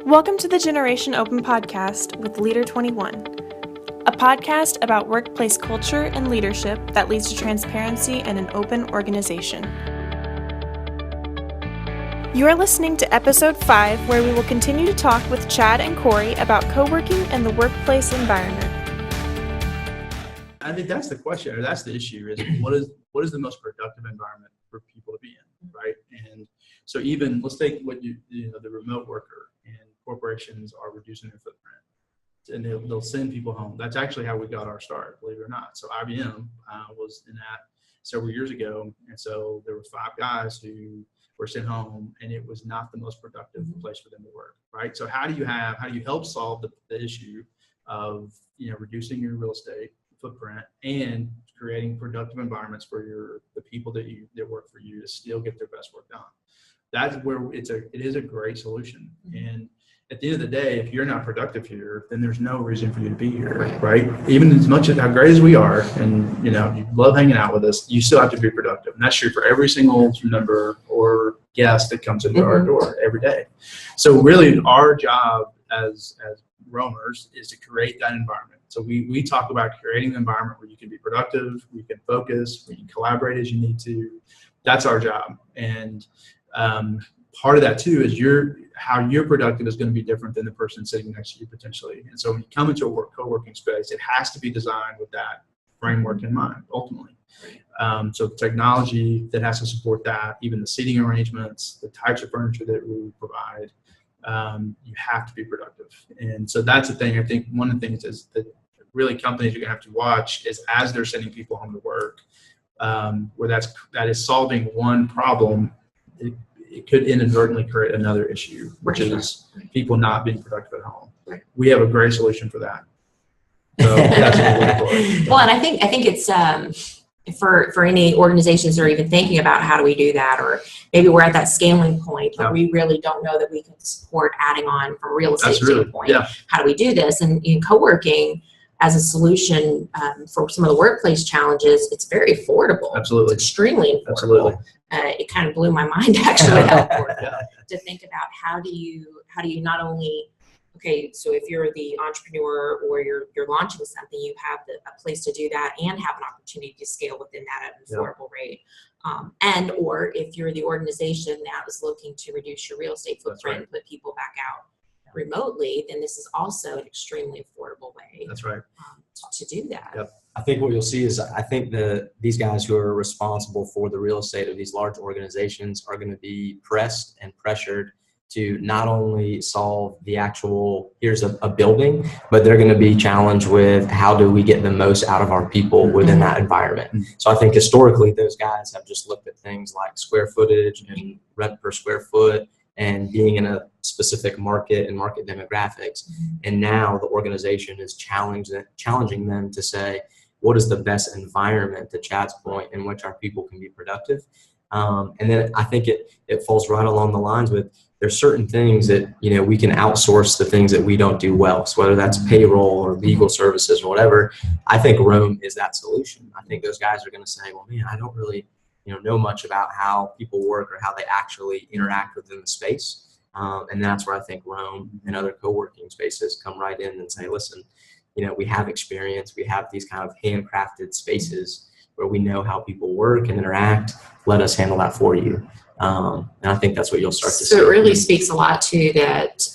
Welcome to the Generation Open podcast with LDR21, a podcast about workplace culture and leadership that leads to transparency and an open organization. You are listening to episode 5, where we will continue to talk with Chad and Corey about co-working and the workplace environment. I think that's the question, or that's the issue, is what is the most productive environment for people to be in, right? And so even, let's take what the remote worker, and corporations are reducing their footprint, and they'll send people home. That's actually how we got our start, believe it or not. So IBM was in that several years ago, and so there were 5 guys who were sent home, and it was not the most productive place for them to work, right? So how do you help solve the issue of reducing your real estate footprint and creating productive environments for the people that work for you to still get their best work done? That's where it is a great solution. And at the end of the day, if you're not productive here, then there's no reason for you to be here, right? Even as much as how great as we are, and you love hanging out with us, you still have to be productive. And that's true for every single member or guest that comes into our door every day. So really our job as roamers is to create that environment. So we talk about creating an environment where you can be productive, where you can focus, where you can collaborate as you need to. That's our job. And part of that too is how you're productive is going to be different than the person sitting next to you potentially. And so when you come into a co-working space, it has to be designed with that framework in mind, ultimately. So the technology that has to support that, even the seating arrangements, the types of furniture that we provide, you have to be productive. And so that's the thing. I think one of the things is that really companies are going to have to watch is as they're sending people home to work, where that is solving one problem, it could inadvertently create another issue, which is people not being productive at home. We have a great solution for that. So that's what we're looking for. Well, and I think it's for any organizations that are even thinking about how do we do that, or maybe we're at that scaling point, but we really don't know that we can support adding on from a real estate standpoint. How do we do this? And in co-working as a solution for some of the workplace challenges, it's very affordable. Absolutely. It's extremely affordable. Absolutely. It kind of blew my mind actually how affordable to think about how do you not only, okay, so if you're the entrepreneur or you're launching something, you have a place to do that and have an opportunity to scale within that at an affordable rate. And or if you're the organization that is looking to reduce your real estate footprint and put people back out remotely, then this is also an extremely affordable way to do that. Yep. I think what you'll see is these guys who are responsible for the real estate of these large organizations are going to be pressed and pressured to not only solve the actual, here's a building, but they're going to be challenged with how do we get the most out of our people within that environment. So I think historically those guys have just looked at things like square footage and rent per square foot and being in a specific market and market demographics. And now the organization is challenging them to say, what is the best environment, to Chad's point, in which our people can be productive? And then I think it falls right along the lines with there's certain things that, we can outsource the things that we don't do well. So whether that's payroll or legal services or whatever, I think Roam is that solution. I think those guys are going to say, well, man, I don't really, know much about how people work or how they actually interact within the space. And that's where I think Roam and other co-working spaces come right in and say, listen, we have experience. We have these kind of handcrafted spaces where we know how people work and interact. Let us handle that for you. And I think that's what you'll start to see. So it really speaks a lot to that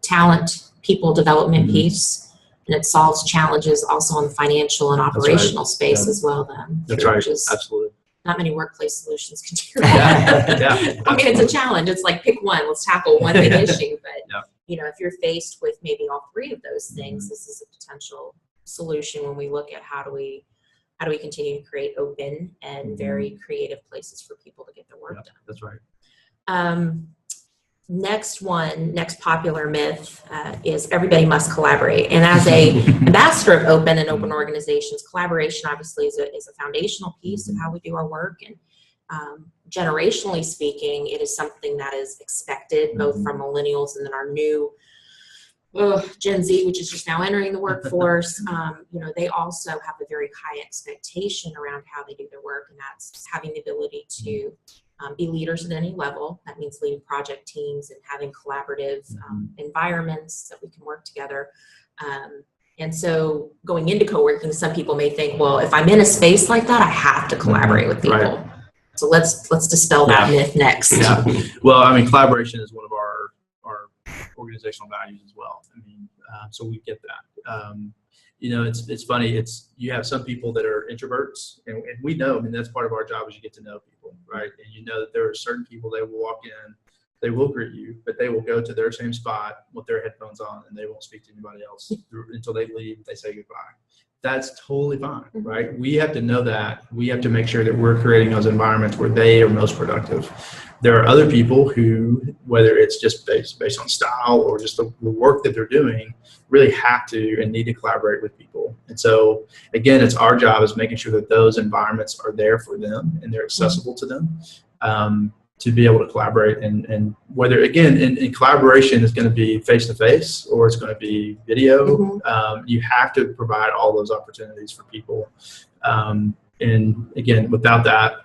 talent, people development piece, and it solves challenges also in the financial and operational space as well. Then that's right. Absolutely. Not many workplace solutions can do that. I mean, it's a challenge. It's like pick one. Let's tackle one big issue. But if you're faced with maybe all 3 of those things, this is a potential solution when we look at how do we continue to create open and very creative places for people to get their work done. That's right. Next popular myth is everybody must collaborate. And as a ambassador of open and open organizations, collaboration obviously is a foundational piece of how we do our work. And generationally speaking, it is something that is expected both from millennials and then our new Gen Z, which is just now entering the workforce. They also have a very high expectation around how they do their work, and that's having the ability to be leaders at any level. That means leading project teams and having collaborative environments that we can work together. And so going into co-working, some people may think, well, if I'm in a space like that, I have to collaborate with people. Right. So let's dispel that myth next. Yeah. Well, I mean, collaboration is one of our organizational values as well. I mean, so we get that. You know, it's funny. You have some people that are introverts, and we know. I mean, that's part of our job is you get to know people, right? And you know that there are certain people that will walk in, they will greet you, but they will go to their same spot with their headphones on, and they won't speak to anybody else until they leave. They say goodbye. That's totally fine, right? We have to know that. We have to make sure that we're creating those environments where they are most productive. There are other people who, whether it's just based on style or just the work that they're doing, really have to and need to collaborate with people. And so, again, it's our job is making sure that those environments are there for them and they're accessible to them. To be able to collaborate and whether, again, in collaboration is going to be face-to-face or it's going to be video, you have to provide all those opportunities for people. And again, without that,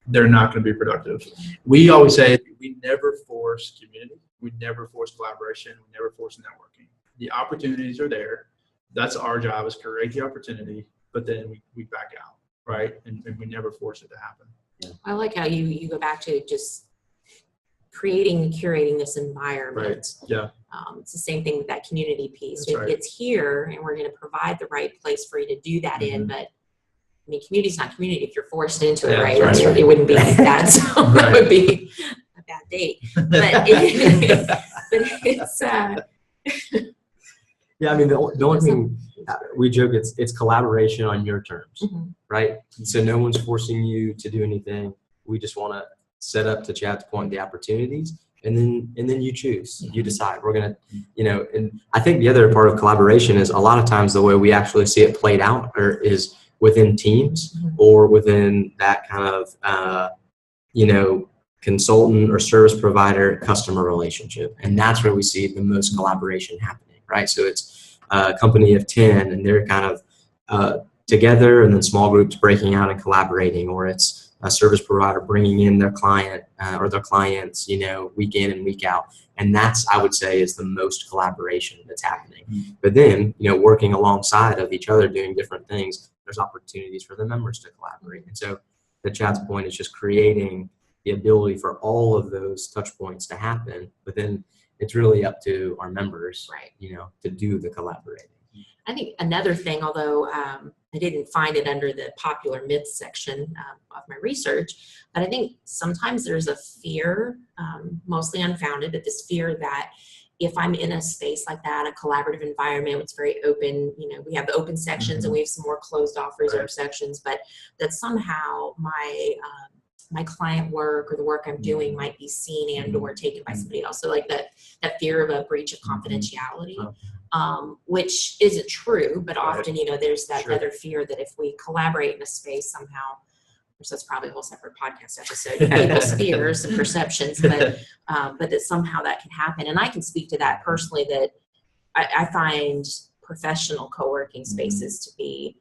they're not going to be productive. We always say we never force community. We never force collaboration. We never force networking. The opportunities are there. That's our job is create the opportunity, but then we back out, right? And we never force it to happen. I like how you go back to just creating and curating this environment. Right. Yeah. It's the same thing with that community piece. That's right. It's here, and we're going to provide the right place for you to do that in. But I mean, community's not community if you're forced into it, right? Right. It wouldn't be like that. So that would be a bad date. But it's Yeah, I mean, the only thing we joke, it's collaboration on your terms, right? So no one's forcing you to do anything. We just want to set up, to Chad's point, the opportunities, and then you choose. You decide. We're gonna, and I think the other part of collaboration is a lot of times the way we actually see it played out is within teams or within that kind of consultant or service provider customer relationship, and that's where we see the most collaboration happening. Right, so it's a company of 10, and they're kind of together, and then small groups breaking out and collaborating, or it's a service provider bringing in their client or their clients, week in and week out, and that's, I would say, is the most collaboration that's happening. But then, working alongside of each other, doing different things, there's opportunities for the members to collaborate. And so, to Chad's point, is just creating the ability for all of those touch points to happen, but then it's really up to our members, right, to do the collaborating. I think another thing, although I didn't find it under the popular myths section of my research, but I think sometimes there's a fear, mostly unfounded, but this fear that if I'm in a space like that, a collaborative environment, it's very open, we have the open sections and we have some more closed off reserved sections, but that somehow my client work or the work I'm doing might be seen and or taken by somebody else. So like that fear of a breach of confidentiality, which isn't true, but often, there's that other fear that if we collaborate in a space somehow, which that's probably a whole separate podcast episode, people's fears and perceptions, but that somehow that can happen. And I can speak to that personally, that I find professional co-working spaces to be,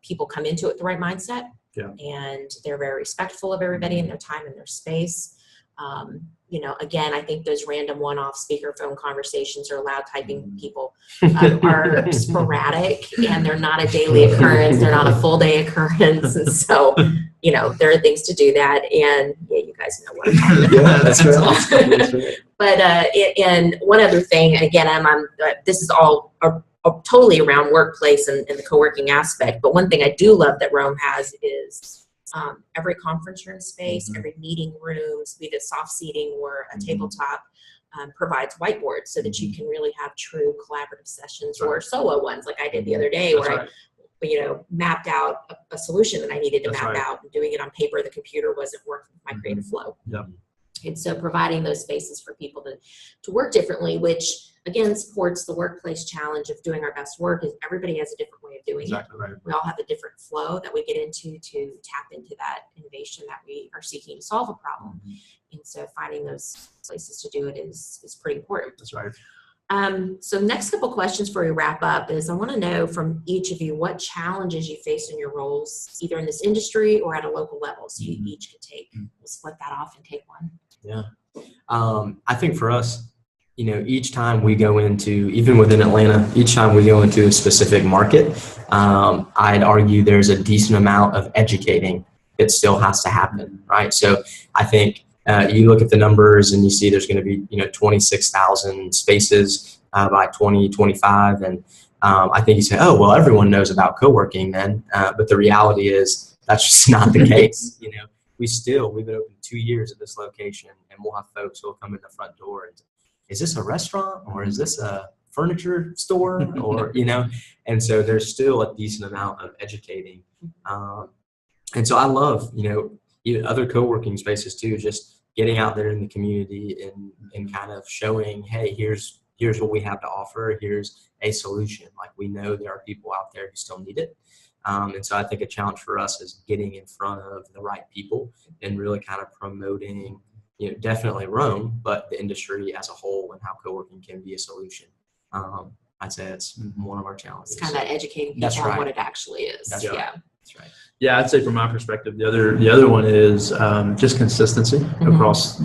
people come into it with the right mindset. Yeah. And they're very respectful of everybody and their time and their space. Again, I think those random one-off speakerphone conversations or loud typing people are sporadic, and they're not a daily occurrence. They're not a full day occurrence. And so, there are things to do that. And yeah, you guys know what I'm talking about. Yeah, that's right. That's right. But and one other thing, again, this is all totally around workplace and the co-working aspect. But one thing I do love that Rome has is every conference room space, every meeting rooms, be it soft seating or a tabletop, provides whiteboards so that you can really have true collaborative sessions or solo ones like I did the other day where I mapped out a solution that I needed to map out, and doing it on paper, the computer wasn't working with my creative flow. Yeah. And so providing those spaces for people to work differently, which again supports the workplace challenge of doing our best work, is everybody has a different way of doing it. Right. We all have a different flow that we get into to tap into that innovation that we are seeking to solve a problem. And so finding those places to do it is pretty important. That's right. So next couple questions before we wrap up is I want to know from each of you what challenges you faced in your roles, either in this industry or at a local level. So you each could we'll split that off and take one. Yeah. I think for us, each time we go into, even within Atlanta, each time we go into a specific market, I'd argue there's a decent amount of educating that still has to happen, right? So I think you look at the numbers and you see there's going to be, 26,000 spaces by 2025. And I think you say, oh, well, everyone knows about co-working then. But the reality is that's just not the case. We've been open 2 years at this location, and we'll have folks who will come in the front door and, is this a restaurant or is this a furniture store? Or, and so there's still a decent amount of educating. And so I love, other co-working spaces too, just getting out there in the community and kind of showing, hey, here's what we have to offer. Here's a solution. Like, we know there are people out there who still need it. And so I think a challenge for us is getting in front of the right people and really kind of promoting, definitely Rome, but the industry as a whole and how co-working can be a solution. I'd say it's one of our challenges. It's kind of that educating people on what it actually is. That's right. Yeah. That's right. Yeah, I'd say from my perspective, the other one is just consistency across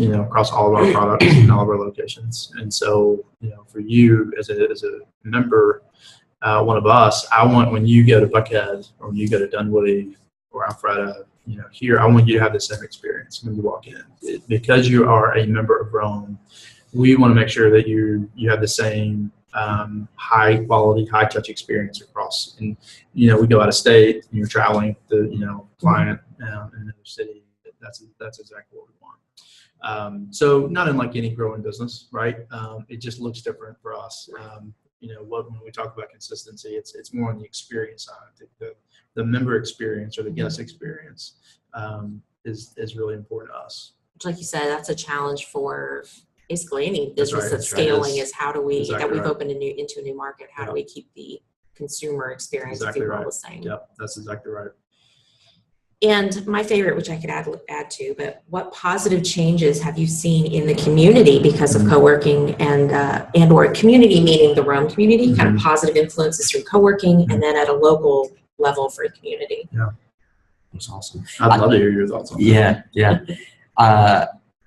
all of our products and all of our locations. And so, for you as a member, one of us, I want, when you go to Buckhead or when you go to Dunwoody or Alpharetta, here, I want you to have the same experience when you walk in. Because you are a member of Rome, we want to make sure that you have the same high quality, high touch experience across. And, we go out of state and you're traveling to, client in another city. That's exactly what we want. So not unlike any growing business, right? It just looks different for us. When we talk about consistency, it's more on the experience side. I think the member experience or the guest experience is really important to us. Which, like you said, that's a challenge for basically any business that's right. scaling. Is how do we Exactly that we've right. opened into a new market? How do we keep the consumer experience, Exactly if you will, right. the same? Yep, that's exactly right. And my favorite, which I could add to, but what positive changes have you seen in the community because of co-working and or community, meaning the Rome community, kind of positive influences through co-working, and then at a local level for the community? Yeah, That's awesome. I'd love to hear your thoughts on that. Yeah.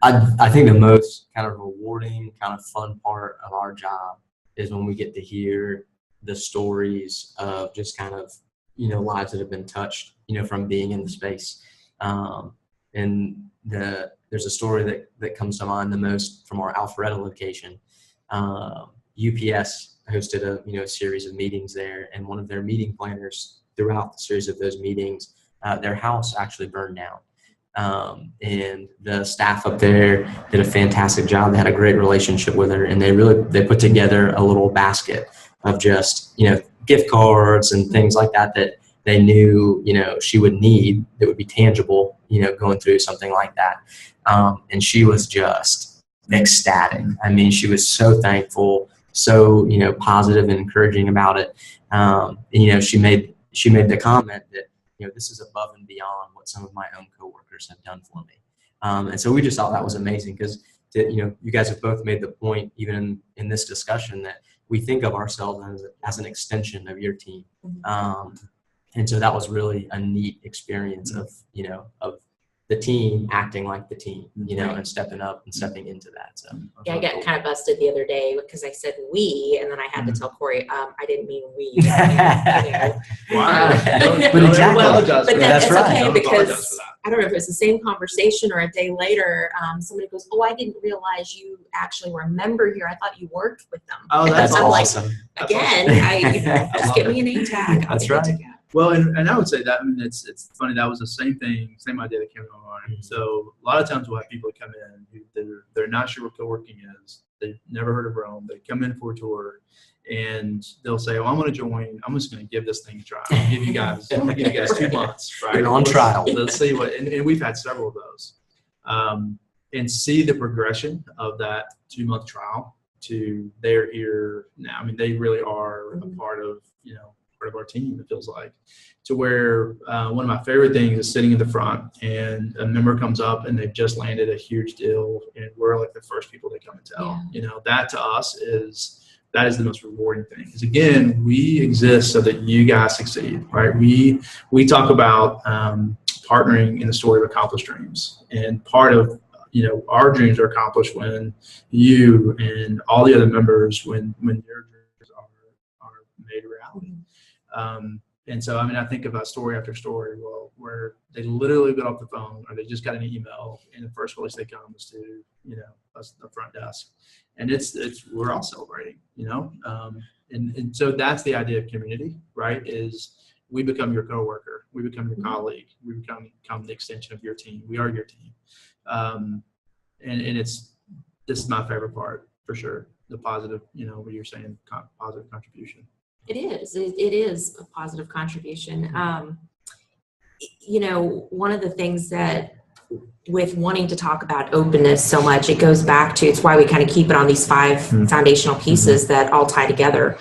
I think the most kind of rewarding, kind of fun part of our job is when we get to hear the stories of just kind of, lives that have been touched, from being in the space. And there's a story that comes to mind the most from our Alpharetta location. UPS hosted a series of meetings there, and one of their meeting planners throughout the series of those meetings, their house actually burned down. And the staff up there did a fantastic job. They had a great relationship with her, and they put together a little basket of just, gift cards and things like that they knew, she would need, that would be tangible, going through something like that. And she was just ecstatic. I mean, she was so thankful, so, positive and encouraging about it. She made the comment that, this is above and beyond what some of my own coworkers have done for me. And so we just thought that was amazing because, you guys have both made the point, even in this discussion, that we think of ourselves as an extension of your team. And so that was really a neat experience of the team acting like the team, and stepping up and stepping into that. So yeah, I got kind of busted the other day because I said we, and then I had to tell Corey, I didn't mean we. Wow. But exactly. But That's it's right. okay because I don't know if it was the same conversation or a day later, somebody goes, "Oh, I didn't realize you actually were a member here. I thought you worked with them." Oh, that's I'm awesome. Like, again, just give me a name tag. That's right. Well, and I would say that, it's funny, that was the same idea that came to my mind. So a lot of times we'll have people come in who they're not sure what co-working is. They've never heard of Rome. They come in for a tour and they'll say, "Well, I'm going to join. I'm just going to give this thing a try. I'll give you guys 2 months, right? You're on trial. Let's see what," and we've had several of those. And see the progression of that 2-month trial to they're here now. I mean, they really are a part of our team, it feels like, to where one of my favorite things is sitting in the front and a member comes up and they've just landed a huge deal and we're like the first people they come and tell. Yeah. That to us is that is the most rewarding thing. Because again, we exist so that you guys succeed, right? We talk about partnering in the story of accomplished dreams, and part of our dreams are accomplished when you and all the other members when your dreams are made reality. And so, I think about story after story, where they literally got off the phone or they just got an email, and the first place they come is to, the front desk. And we're all celebrating, and so that's the idea of community, right? Is we become your coworker, we become your colleague, we become the extension of your team. We are your team. And this is my favorite part for sure. The positive, what you're saying, positive contribution. It is a positive contribution. One of the things that with wanting to talk about openness so much, it goes back to, it's why we kind of keep it on these 5 foundational pieces that all tie together.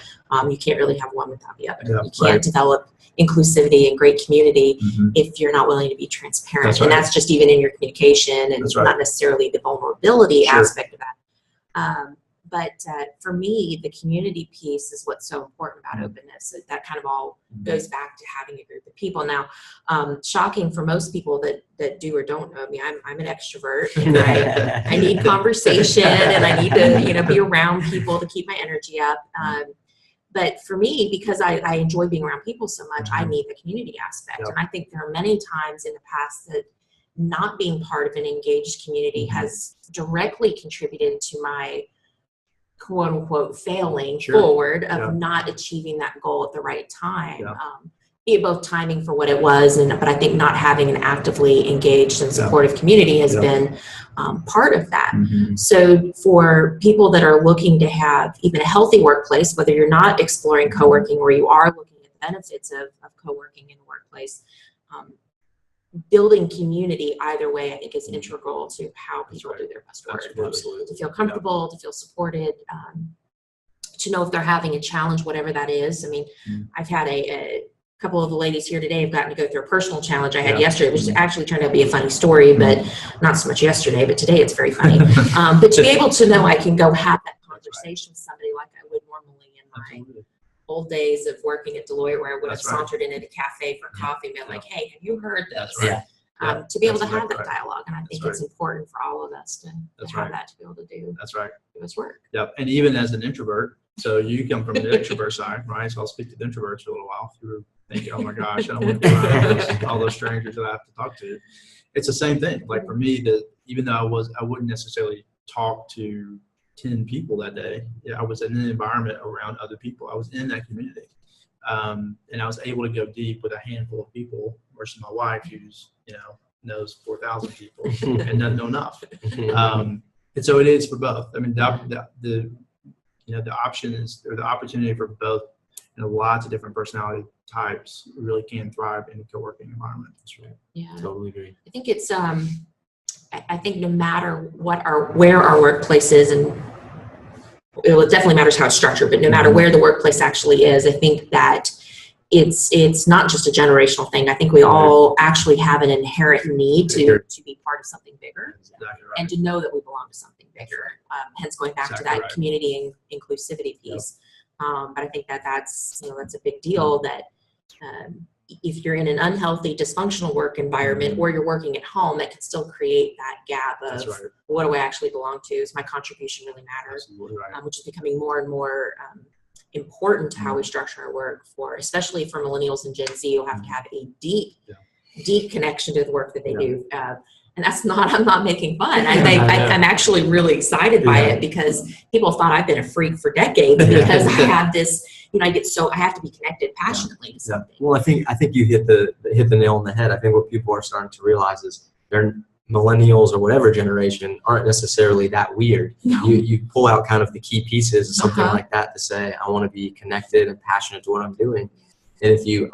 You can't really have one without the other. Yeah, you can't develop inclusivity and great community if you're not willing to be transparent. That's right. And that's just even in your communication, and not necessarily the vulnerability aspect of that. But for me, the community piece is what's so important about openness. That kind of all goes back to having a group of people. Now, shocking for most people that do or don't know me, I'm an extrovert, and I need conversation, and I need to be around people to keep my energy up. But for me, because I enjoy being around people so much, I need the community aspect. And I think there are many times in the past that not being part of an engaged community has directly contributed to my quote unquote failing forward of not achieving that goal at the right time. Be it both timing for what it was, but I think not having an actively engaged and supportive community has been part of that. So for people that are looking to have even a healthy workplace, whether you're not exploring co-working or you are looking at the benefits of co-working in the workplace, building community either way, I think, is integral to how people do their best work. Absolutely. To feel comfortable, to feel supported, to know if they're having a challenge, whatever that is. I've had a couple of the ladies here today have gotten to go through a personal challenge I had yesterday, which actually turned out to be a funny story, but not so much yesterday, but today it's very funny. But to be able to know I can go have that conversation with somebody like I would normally in my old days of working at Deloitte, where I would have sauntered in at a cafe for coffee and been like, hey, have you heard this? To be able to have that dialogue. And I think it's important for all of us to have that, to be able to do this work. Yep. And even as an introvert, so you come from the extrovert side, right? So I'll speak to the introverts for a little while. If you're thinking, oh my gosh, I don't want to be around all those strangers that I have to talk to. It's the same thing. Like for me, that even though I wouldn't necessarily talk to 10 people that day. I was in an environment around other people. I was in that community. And I was able to go deep with a handful of people versus my wife, who's, knows 4,000 people and doesn't know enough. And so it is for both. The option is, or the opportunity for both, lots of different personality types really can thrive in a co-working environment. That's right. Yeah. Totally agree. I think it's, I think no matter where our workplace is, and it definitely matters how it's structured, but no matter where the workplace actually is, I think that it's not just a generational thing. I think we all actually have an inherent need to be part of something bigger, and to know that we belong to something bigger. Hence going back to that community and inclusivity piece. But I think that's a big deal, that if you're in an unhealthy, dysfunctional work environment, or you're working at home, that can still create that gap of what do I actually belong to? Is my contribution really matters? Which is becoming more and more important to how we structure our work, especially for millennials and Gen Z, you'll have to have a deep connection to the work that they do. And I'm not making fun. I'm actually really excited by it, because people thought I've been a freak for decades, because I have this, I have to be connected passionately to something. Well, I think you hit the nail on the head. I think what people are starting to realize is they're millennials or whatever generation aren't necessarily that weird. No. You pull out kind of the key pieces of something like that to say, I want to be connected and passionate to what I'm doing. And if you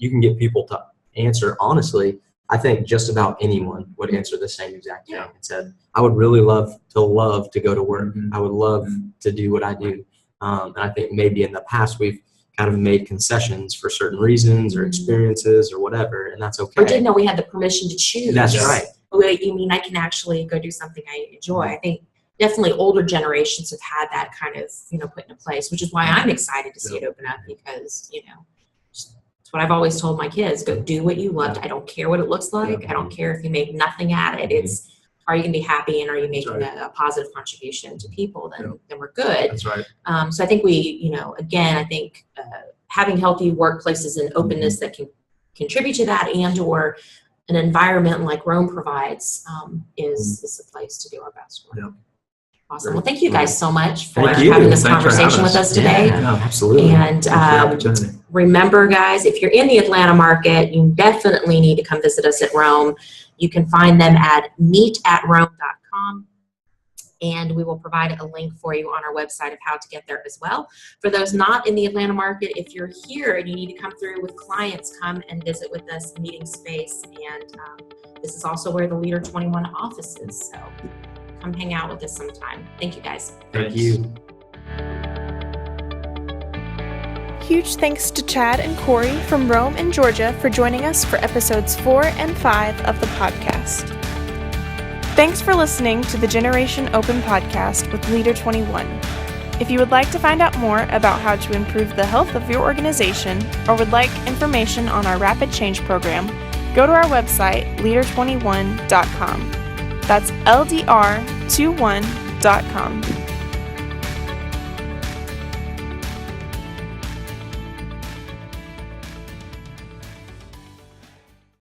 can get people to answer honestly, I think just about anyone would answer the same exact thing and said, I would really love to go to work. I would love to do what I do. And I think maybe in the past we've kind of made concessions for certain reasons or experiences or whatever, and that's okay. Or didn't know we had the permission to choose. That's right. You mean I can actually go do something I enjoy? I think definitely older generations have had that kind of, put into place, which is why I'm excited to see it open up, because, it's what I've always told my kids: go do what you love. I don't care what it looks like. I don't care if you make nothing at it. It's, are you going to be happy, and are you making a positive contribution to people? Then we're good. That's right. So I think we, again, I think having healthy workplaces and openness that can contribute to that, and or an environment like Rome provides, is the place to do our best work. Yeah. Awesome. Well, thank you guys so much for Thank you. having this Thanks for conversation having with us. us today. Yeah, absolutely. And Thanks for the opportunity. remember, guys, if you're in the Atlanta market, you definitely need to come visit us at Rome. You can find them at meetatrome.com. And we will provide a link for you on our website of how to get there as well. For those not in the Atlanta market, if you're here and you need to come through with clients, come and visit with us, meeting space. And this is also where the Leader 21 office is. So come hang out with us sometime. Thank you, guys. Thank you. Huge thanks to Chad and Corey from Rome and Georgia for joining us for episodes 4 and 5 of the podcast. Thanks for listening to the Generation Open podcast with Leader 21. If you would like to find out more about how to improve the health of your organization, or would like information on our Rapid Change program, go to our website, leader21.com. That's LDR21.com.